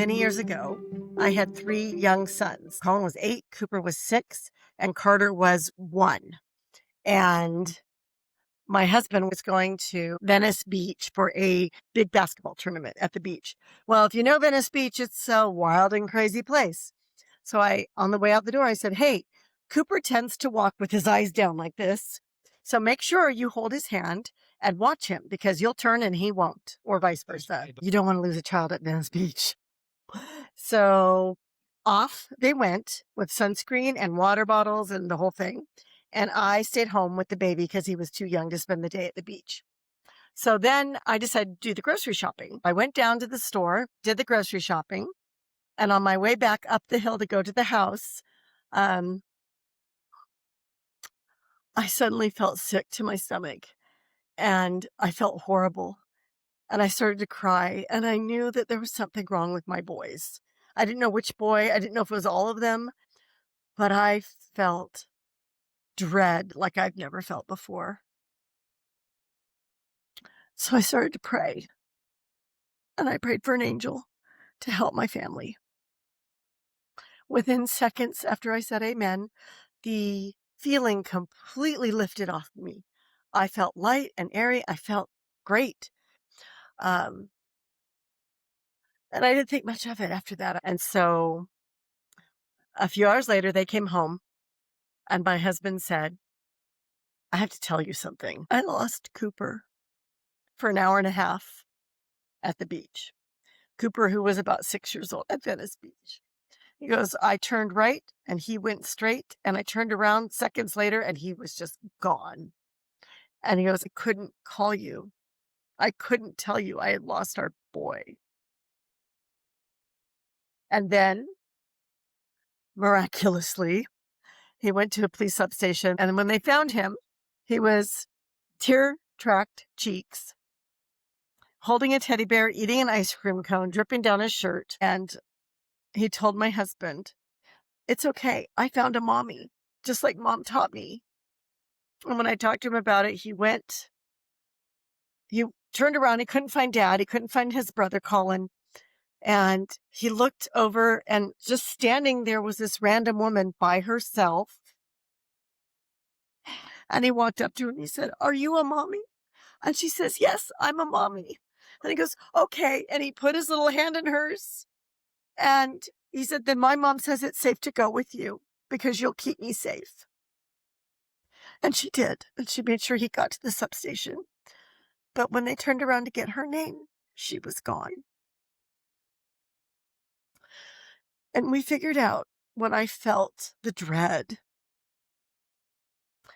many years ago, I had 3 young sons. Colin was 8, Cooper was 6, and Carter was 1. And my husband was going to Venice Beach for a big basketball tournament at the beach. Well, if you know Venice Beach, it's a wild and crazy place. So on the way out the door, I said, hey, Cooper tends to walk with his eyes down like this. So make sure you hold his hand and watch him, because you'll turn and he won't, or vice versa. You don't want to lose a child at Venice Beach. So off they went with sunscreen and water bottles and the whole thing. And I stayed home with the baby because he was too young to spend the day at the beach. So then I decided to do the grocery shopping. I went down to the store, did the grocery shopping. And on my way back up the hill to go to the house, I suddenly felt sick to my stomach and I felt horrible. And I started to cry, and I knew that there was something wrong with my boys. I didn't know which boy. I didn't know if it was all of them, but I felt dread like I've never felt before. So I started to pray, and I prayed for an angel to help my family. Within seconds after I said amen, the feeling completely lifted off me. I felt light and airy. I felt great. And I didn't think much of it after that. And so a few hours later, they came home, and my husband said, I have to tell you something. I lost Cooper for an hour and a half at the beach. Cooper, who was about 6 years old, at Venice Beach. He goes, I turned right and he went straight, and I turned around seconds later and he was just gone. And he goes, I couldn't call you. I couldn't tell you I had lost our boy. And then, miraculously, he went to a police substation, and when they found him, he was tear-tracked cheeks, holding a teddy bear, eating an ice cream cone, dripping down his shirt. And he told my husband, it's okay. I found a mommy, just like mom taught me. And when I talked to him about it, he turned around. He couldn't find dad. He couldn't find his brother, Colin. And he looked over, and just standing there was this random woman by herself. And he walked up to her and he said, are you a mommy? And she says, yes, I'm a mommy. And he goes, okay. And he put his little hand in hers. And he said, then my mom says it's safe to go with you because you'll keep me safe. And she did. And she made sure he got to the substation. But when they turned around to get her name, she was gone. And we figured out, when I felt the dread,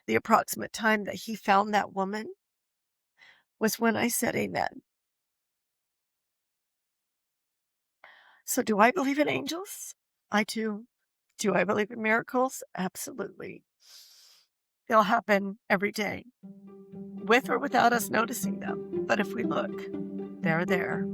the approximate time that he found that woman was when I said amen. So do I believe in angels? I do. Do I believe in miracles? Absolutely. They'll happen every day, with or without us noticing them. But if we look, they're there.